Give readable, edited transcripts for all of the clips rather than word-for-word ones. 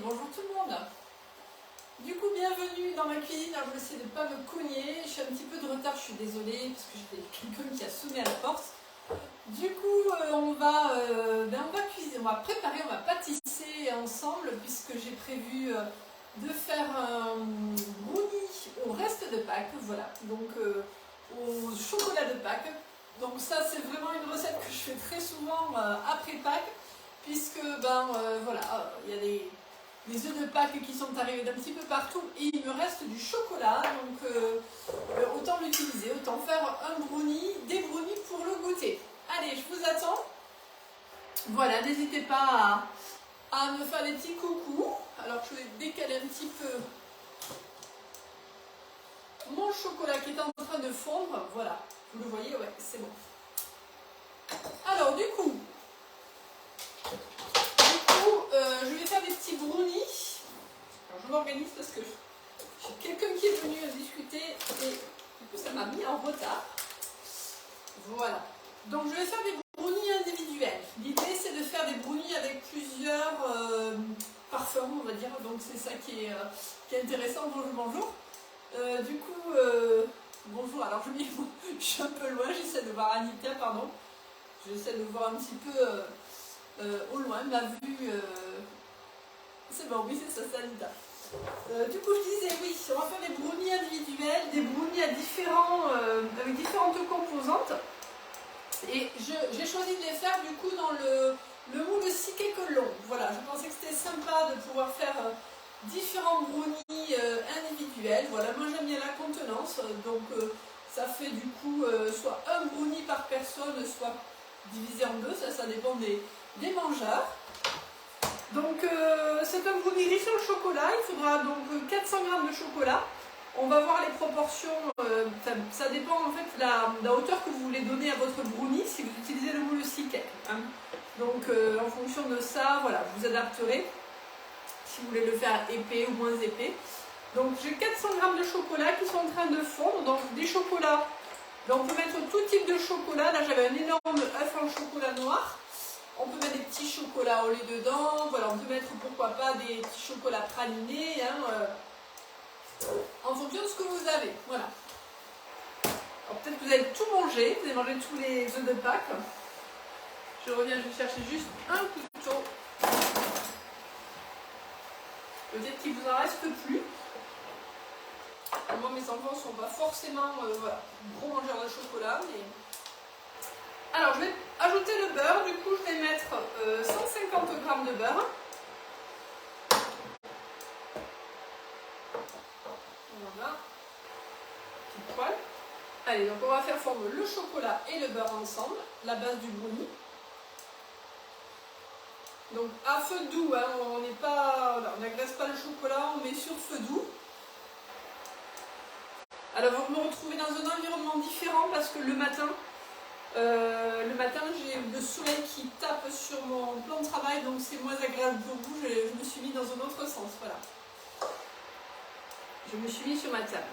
bonjour tout le monde. Du coup, bienvenue dans ma cuisine. Alors, je vais essayer de ne pas me cogner. Je suis un petit peu de retard, je suis désolée, parce que j'ai quelqu'un qui a sonné à la porte. Du coup, on va cuisiner, on va préparer, on va pâtisser ensemble, puisque j'ai prévu de faire un brownie au reste de Pâques. Voilà, donc au chocolat de Pâques. Donc ça, c'est vraiment une recette que je fais très souvent après Pâques, puisque voilà, il y a les œufs de Pâques qui sont arrivés d'un petit peu partout et il me reste du chocolat, donc autant l'utiliser, autant faire un brownie, des brownies pour le goûter. Allez, je vous attends. Voilà, n'hésitez pas à me faire des petits coucous. Alors je vais décaler un petit peu mon chocolat qui est en train de fondre. Voilà, vous le voyez, ouais, c'est bon. Alors du coup, je vais faire des petits brownies. Alors, je m'organise parce que j'ai quelqu'un qui est venu discuter et du coup ça m'a mis en retard. Voilà. Donc je vais faire des brownies individuels. L'idée c'est de faire des brownies avec plusieurs parfums, on va dire. Donc c'est ça qui est intéressant. Bonjour. Du coup, bonjour. Alors je suis un peu loin, j'essaie de voir Anita, pardon. J'essaie de voir un petit peu au loin ma vue. C'est bon, oui, c'est ça, c'est Anita. Du coup, je disais, oui, on va faire des brownies individuels, des brownies à avec différentes composantes. Et j'ai choisi de les faire du coup dans le moule six cake long. Voilà, je pensais que c'était sympa de pouvoir faire différents brownies individuels. Voilà, moi j'aime bien la contenance, donc ça fait du coup soit un brownie par personne, soit divisé en deux, ça dépend des mangeurs. Donc c'est un brownie riche en chocolat, il faudra donc 400 g de chocolat. On va voir les proportions, ça dépend en fait de la hauteur que vous voulez donner à votre brownie si vous utilisez le moule six cake. Hein. Donc en fonction de ça, voilà, vous adapterez si vous voulez le faire épais ou moins épais. Donc j'ai 400 g de chocolat qui sont en train de fondre, donc des chocolats. Donc, on peut mettre tout type de chocolat, là j'avais un énorme œuf en chocolat noir. On peut mettre des petits chocolats au lait dedans, voilà, on peut mettre pourquoi pas des petits chocolats pralinés, hein, en fonction de ce que vous avez, voilà. Alors peut-être que vous allez tout manger, vous allez manger tous les œufs de Pâques. Je reviens, je vais chercher juste un couteau. Peut-être qu'il vous en reste plus. Moi mes enfants ne sont pas forcément voilà, gros mangeurs de chocolat, mais... Alors je vais ajouter le beurre, du coup je vais mettre 150 g de beurre. Voilà, petite poêle. Allez, donc on va faire fondre le chocolat et le beurre ensemble, la base du brownie. Donc à feu doux, hein, on n'agresse pas le chocolat, on met sur feu doux. Alors vous me retrouvez dans un environnement différent parce que le matin j'ai le soleil qui tape sur mon plan de travail, donc c'est moins agréable pour vous. Je me suis mis dans un autre sens, voilà. Je me suis mis sur ma table.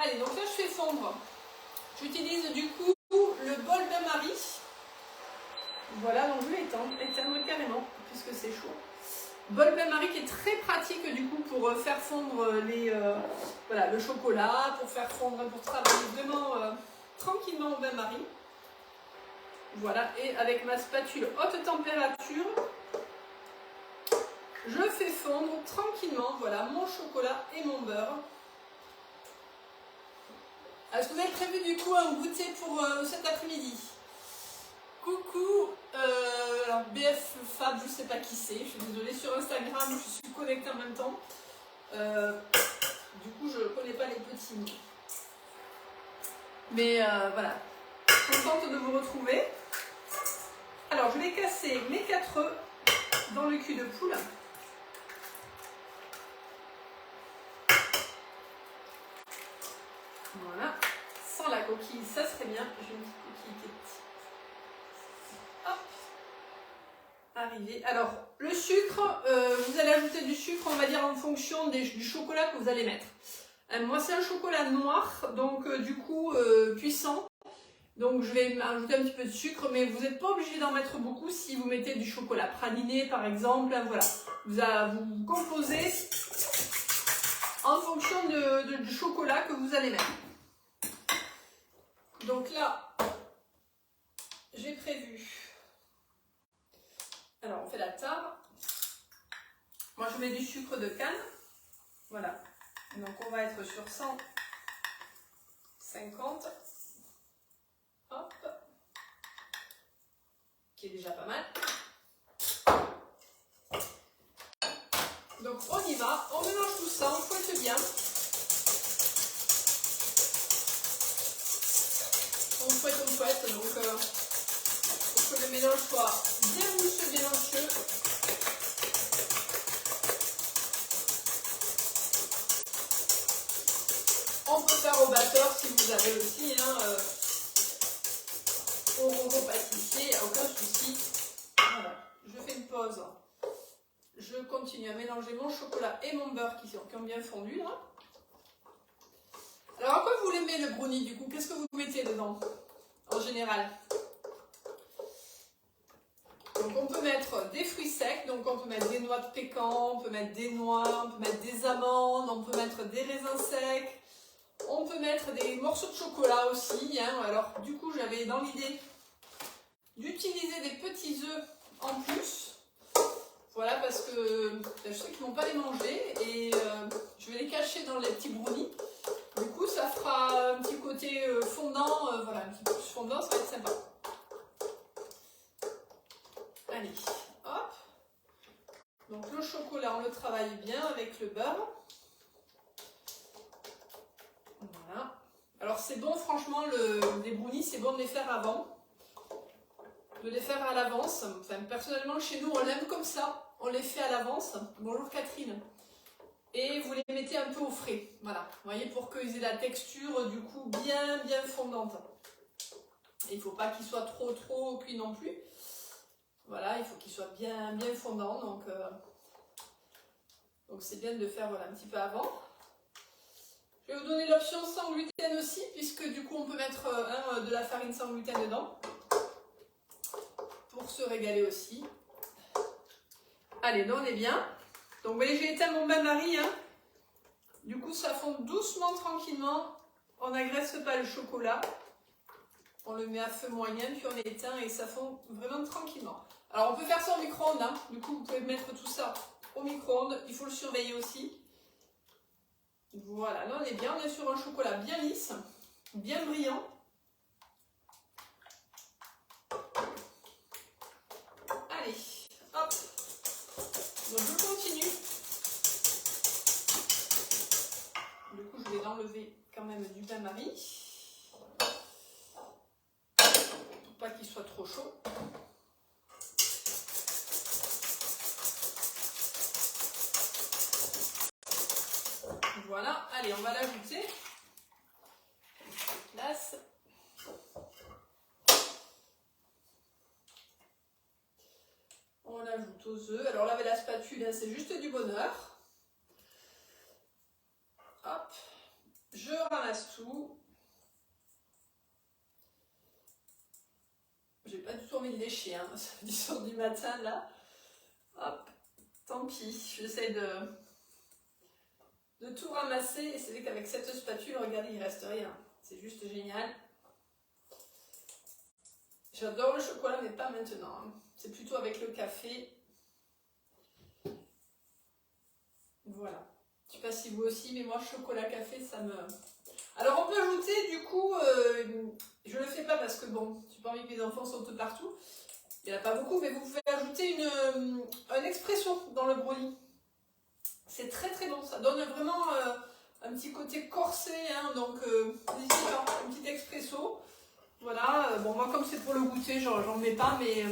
Allez, donc là je fais fondre. J'utilise du coup le bol bain-marie. Voilà, donc je vais éteindre carrément, puisque c'est chaud. Bol bain-marie qui est très pratique du coup pour faire fondre le chocolat, pour faire fondre, pour travailler vraiment tranquillement au bain-marie. Voilà, et avec ma spatule haute température, je fais fondre tranquillement, voilà, mon chocolat et mon beurre. Est-ce que vous avez prévu du coup un goûter pour cet après-midi? Coucou, alors BF Fab, je ne sais pas qui c'est, je suis désolée, sur Instagram, je suis connectée en même temps. Du coup, je ne connais pas les petits mots. Mais voilà, contente de vous retrouver. Alors, je vais casser mes 4 œufs dans le cul de poule. Voilà, sans la coquille, ça serait bien. J'ai une petite coquille qui est petite. Hop, arrivé. Alors, le sucre, vous allez ajouter du sucre, on va dire en fonction du chocolat que vous allez mettre. Moi, c'est un chocolat noir, donc du coup puissant. Donc je vais ajouter un petit peu de sucre, mais vous n'êtes pas obligé d'en mettre beaucoup si vous mettez du chocolat praliné par exemple. Voilà, vous composez en fonction du chocolat que vous allez mettre. Donc là, j'ai prévu. Alors on fait la tare. Moi je mets du sucre de canne. Voilà. Donc on va être sur 150. Hop. Qui est déjà pas mal. Donc on y va, on mélange tout ça, on fouette bien. On fouette, donc pour que le mélange soit bien mousseux, bien onctueux. On peut faire au batteur si vous avez aussi, au robot pâtissier, il n'y a aucun souci. Voilà, je fais une pause. Je continue à mélanger mon chocolat et mon beurre qui ont bien fondu là. Alors à quoi vous l'aimez le brownie du coup? Qu'est-ce que vous mettez dedans en général? Donc on peut mettre des fruits secs, donc on peut mettre des noix de pécan, on peut mettre des noix, on peut mettre des amandes, on peut mettre des raisins secs, on peut mettre des morceaux de chocolat aussi. Alors du coup j'avais dans l'idée d'utiliser des petits œufs en plus. Voilà, parce que je sais qu'ils ne vont pas les manger et je vais les cacher dans les petits brownies. Du coup, ça fera un petit côté fondant, voilà, un petit peu plus fondant, ça va être sympa. Allez, hop. Donc le chocolat, on le travaille bien avec le beurre. Voilà. Alors c'est bon, franchement, les brownies, c'est bon de les faire avant. De les faire à l'avance. Enfin, personnellement, chez nous, on l'aime comme ça. On les fait à l'avance. Bonjour Catherine. Et vous les mettez un peu au frais. Voilà. Vous voyez, pour qu'ils aient la texture, du coup, bien fondante. Il ne faut pas qu'ils soient trop cuits non plus. Voilà, il faut qu'ils soient bien fondants. Donc c'est bien de le faire voilà, un petit peu avant. Je vais vous donner l'option sans gluten aussi, puisque du coup, on peut mettre de la farine sans gluten dedans. Pour se régaler aussi. Allez, donc on est bien. Donc vous voyez, j'ai éteint mon bain-marie. Du coup, ça fond doucement, tranquillement. On n'agresse pas le chocolat. On le met à feu moyen, puis on éteint et ça fond vraiment tranquillement. Alors on peut faire ça au micro-ondes. Du coup, vous pouvez mettre tout ça au micro-ondes. Il faut le surveiller aussi. Voilà, là on est bien. On est sur un chocolat bien lisse, bien brillant. Allez, hop. Donc je continue. Du coup, je vais l'enlever quand même du bain-marie. Pour pas qu'il soit trop chaud. Voilà, allez, on va l'ajouter. Place. On l'ajoute aux œufs. Alors là, avec la spatule, c'est juste du bonheur. Hop, je ramasse tout. J'ai pas du tout envie de lécher, c'est 10h du matin là. Hop, tant pis, j'essaie de tout ramasser. Et c'est vrai qu'avec cette spatule, regardez, il reste rien. C'est juste génial. J'adore le chocolat, mais pas maintenant. C'est plutôt avec le café. Voilà. Je sais pas si vous aussi, mais moi, chocolat, café, ça me... Alors, on peut ajouter, du coup, je le fais pas parce que, bon, j'ai pas envie que les enfants sautent partout. Il n'y en a pas beaucoup, mais vous pouvez ajouter un expresso dans le brownie. C'est très bon, ça donne vraiment un petit côté corsé, donc n'hésitez pas, un petit expresso. Voilà, bon, moi, comme c'est pour le goûter, j'en mets pas, mais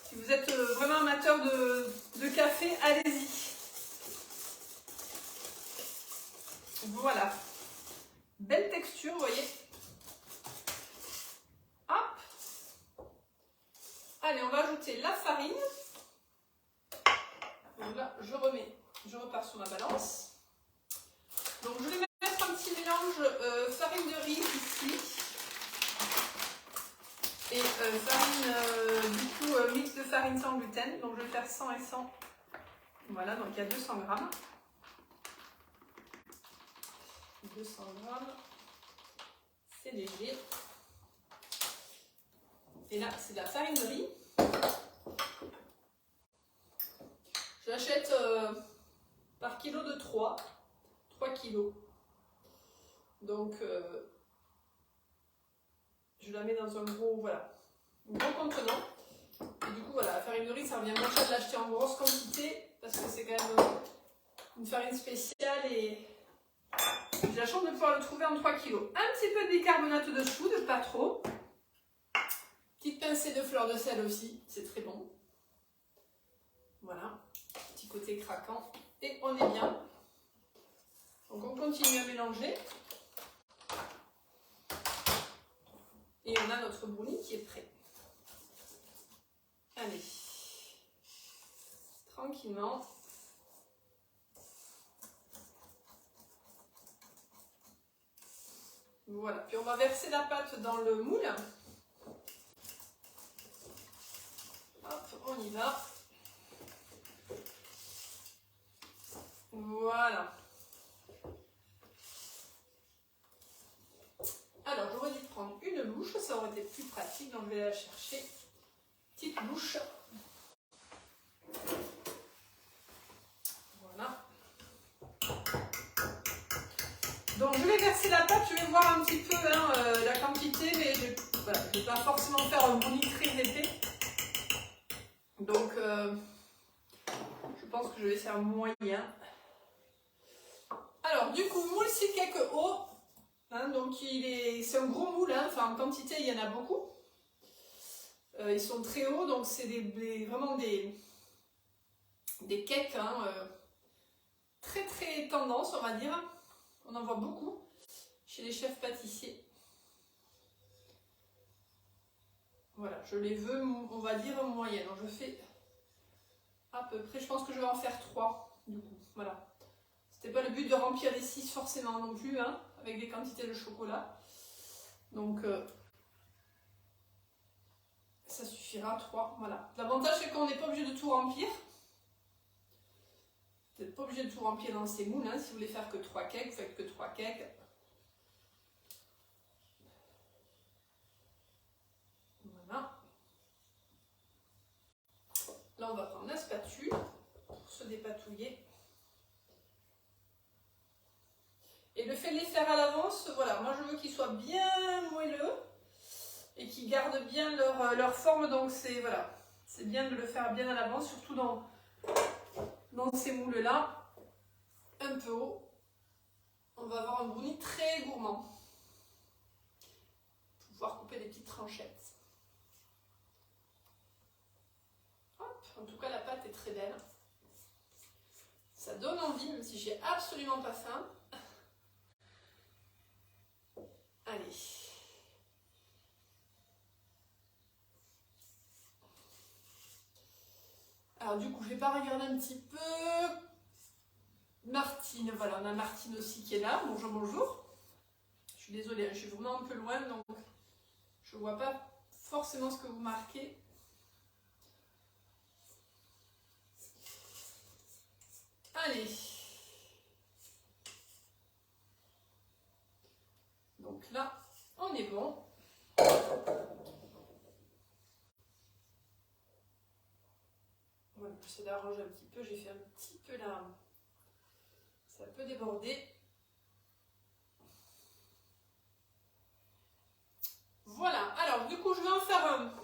si vous êtes vraiment amateur de café, allez-y. Voilà. Belle texture, vous voyez. Hop. Allez, on va ajouter la farine. Donc là, je repars sur ma balance. Donc je vais mettre un petit mélange farine de riz ici. Et farine, du coup, mix de farine sans gluten. Donc je vais faire 100 et 100. Voilà, donc il y a 200 grammes. 200 grammes. C'est léger. Et là, c'est de la farine de riz. Je l'achète par kilo de 3 kilos. Donc, je la mets dans un gros, voilà, un gros contenant. Et du coup, voilà, la farine de riz, ça revient moins cher de l'acheter en grosse quantité parce que c'est quand même une farine spéciale et j'ai la chance de pouvoir le trouver en 3 kilos. Un petit peu de bicarbonate de soude, pas trop. Petite pincée de fleur de sel aussi, c'est très bon. Voilà, petit côté craquant. Et on est bien. Donc on continue à mélanger. Et on a notre brownie qui est prêt. Allez, tranquillement. Voilà, puis on va verser la pâte dans le moule. Hop, on y va. Voilà. Alors, j'aurais dû prendre une louche, ça aurait été plus pratique, donc je vais la chercher. Petite louche. Voilà. Donc, je vais verser la pâte, je vais voir un petit peu la quantité, mais je ne vais pas forcément faire un brownie très épais. Donc, je pense que je vais faire moyen. Alors, du coup, moule 6 cakes haut. Donc, c'est un gros moule, enfin, en quantité, il y en a beaucoup. Ils sont très hauts, donc c'est vraiment des cakes très très tendance, on va dire. On en voit beaucoup chez les chefs pâtissiers. Voilà, je les veux, on va dire, moyenne. Donc, je fais à peu près, je pense que je vais en faire 3, du coup, voilà. C'était pas le but de remplir les 6 forcément non plus, avec des quantités de chocolat. Donc, ça suffira, 3, voilà. L'avantage, c'est qu'on n'est pas obligé de tout remplir. Vous n'êtes pas obligé de tout remplir dans ces moules. Si vous voulez faire que 3 cakes, vous faites que 3 cakes. Voilà. Là, on va prendre la spatule pour se dépatouiller. Et le fait de les faire à l'avance, voilà, moi je veux qu'ils soient bien moelleux et qu'ils gardent bien leur forme. Donc c'est voilà, c'est bien de le faire bien à l'avance, surtout dans ces moules-là, un peu haut. On va avoir un brownie très gourmand. Pour pouvoir couper des petites tranchettes. Hop, en tout cas la pâte est très belle. Ça donne envie, même si j'ai absolument pas faim. Allez. Alors du coup, je vais pas regarder un petit peu. Martine, voilà, on a Martine aussi qui est là. Bonjour, bonjour. Je suis désolée, je suis vraiment un peu loin, donc je vois pas forcément ce que vous marquez. Allez. Donc là, on est bon. Voilà, j'essaie d'arranger un petit peu, j'ai fait un petit peu là. Ça peut déborder. Voilà, alors du coup je vais en faire un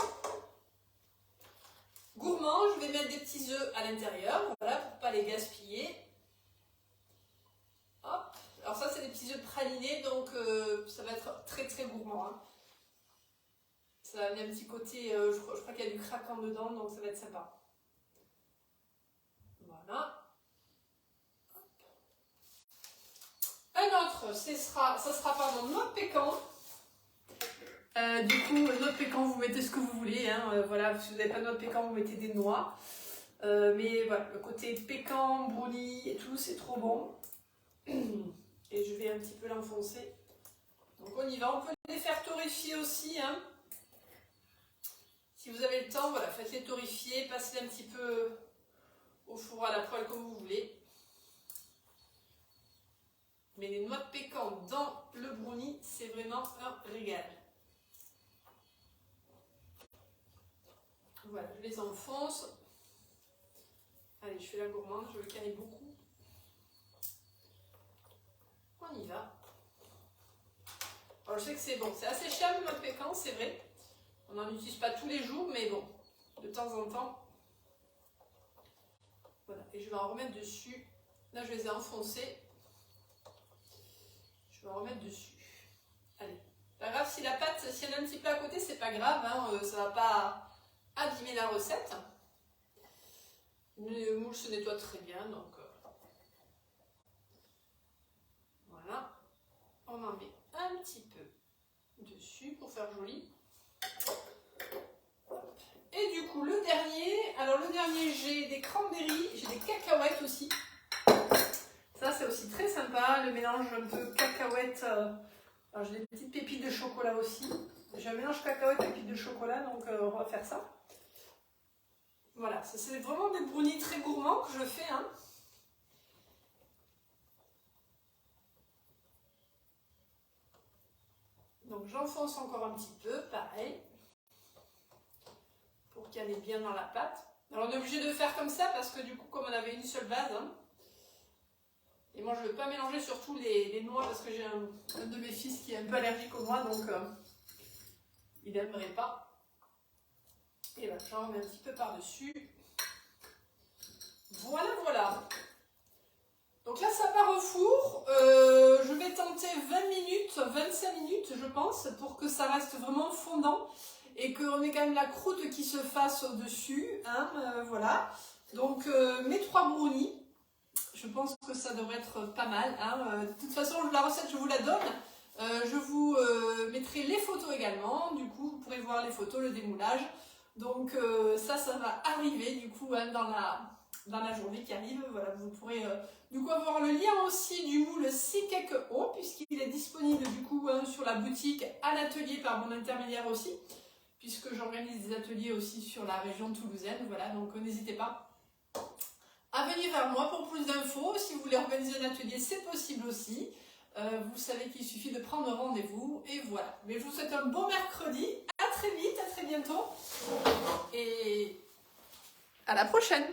gourmand. Je vais mettre des petits œufs à l'intérieur, voilà, pour ne pas les gaspiller. Hop, alors ça c'est des petits œufs pralinés, donc ça va être très très gourmand. Ça va amener un petit côté, je crois qu'il y a du craquant dedans, donc ça va être sympa. Voilà. Un autre, ça sera pardon, noix de pécan. Du coup, noix de pécan, vous mettez ce que vous voulez. Voilà, si vous n'avez pas de noix de pécan, vous mettez des noix. Mais voilà, le côté pécan, brownie et tout, c'est trop bon. Et je vais un petit peu l'enfoncer. Donc on y va. On peut les faire torréfier aussi. temps, voilà, faites-les torréfier, passez-les un petit peu au four à la poêle comme vous voulez. Mais les noix de pécan dans le brownie, c'est vraiment un régal. Voilà, je les enfonce. Allez, je fais la gourmande, je veux qu'il y en ait beaucoup. On y va. Alors, je sais que c'est bon, c'est assez cher le noix de pécan, c'est vrai. On n'en utilise pas tous les jours, mais bon, de temps en temps. Voilà, et je vais en remettre dessus. Là, je les ai enfoncés. Je vais en remettre dessus. Allez, pas grave si la pâte, si elle est un petit peu à côté, c'est pas grave, hein, ça va pas abîmer la recette. Le moule se nettoie très bien, donc voilà. On en met un petit peu dessus pour faire joli. Et du coup, le dernier, alors le dernier, j'ai des cranberries, j'ai des cacahuètes aussi. Ça, c'est aussi très sympa, le mélange un peu cacahuètes. Alors, j'ai des petites pépites de chocolat aussi. J'ai un mélange cacahuètes et pépites de chocolat, donc on va faire ça. Voilà, ça c'est vraiment des brownies très gourmands que je fais. Hein. Donc j'enfonce encore un petit peu, pareil, pour qu'il y en ait bien dans la pâte. Alors on est obligé de faire comme ça parce que du coup, comme on avait une seule base, hein, et moi je ne veux pas mélanger surtout les noix parce que j'ai un de mes fils qui est un peu allergique aux noix, donc il n'aimerait pas. Et là, j'en remets un petit peu par-dessus. Voilà, voilà. Donc là, ça part au four. Je vais tenter 20 minutes, 25 minutes, je pense, pour que ça reste vraiment fondant et qu'on ait quand même la croûte qui se fasse au-dessus. Hein, voilà. Donc, mes 3 brownies, je pense que ça devrait être pas mal. Hein. De toute façon, la recette, je vous la donne. Je vous mettrai les photos également. Du coup, vous pourrez voir les photos, le démoulage. Donc, ça va arriver du coup hein, dans la journée qui arrive. Voilà, vous pourrez du coup avoir le lien aussi du moule Sikek-O puisqu'il est disponible du coup hein, sur la boutique à l'atelier par mon intermédiaire aussi puisque j'organise des ateliers aussi sur la région toulousaine. Voilà, donc n'hésitez pas à venir vers moi pour plus d'infos. Si vous voulez organiser un atelier, c'est possible aussi. Vous savez qu'il suffit de prendre rendez-vous et voilà. Mais je vous souhaite un bon mercredi. À très vite, à très bientôt et à la prochaine.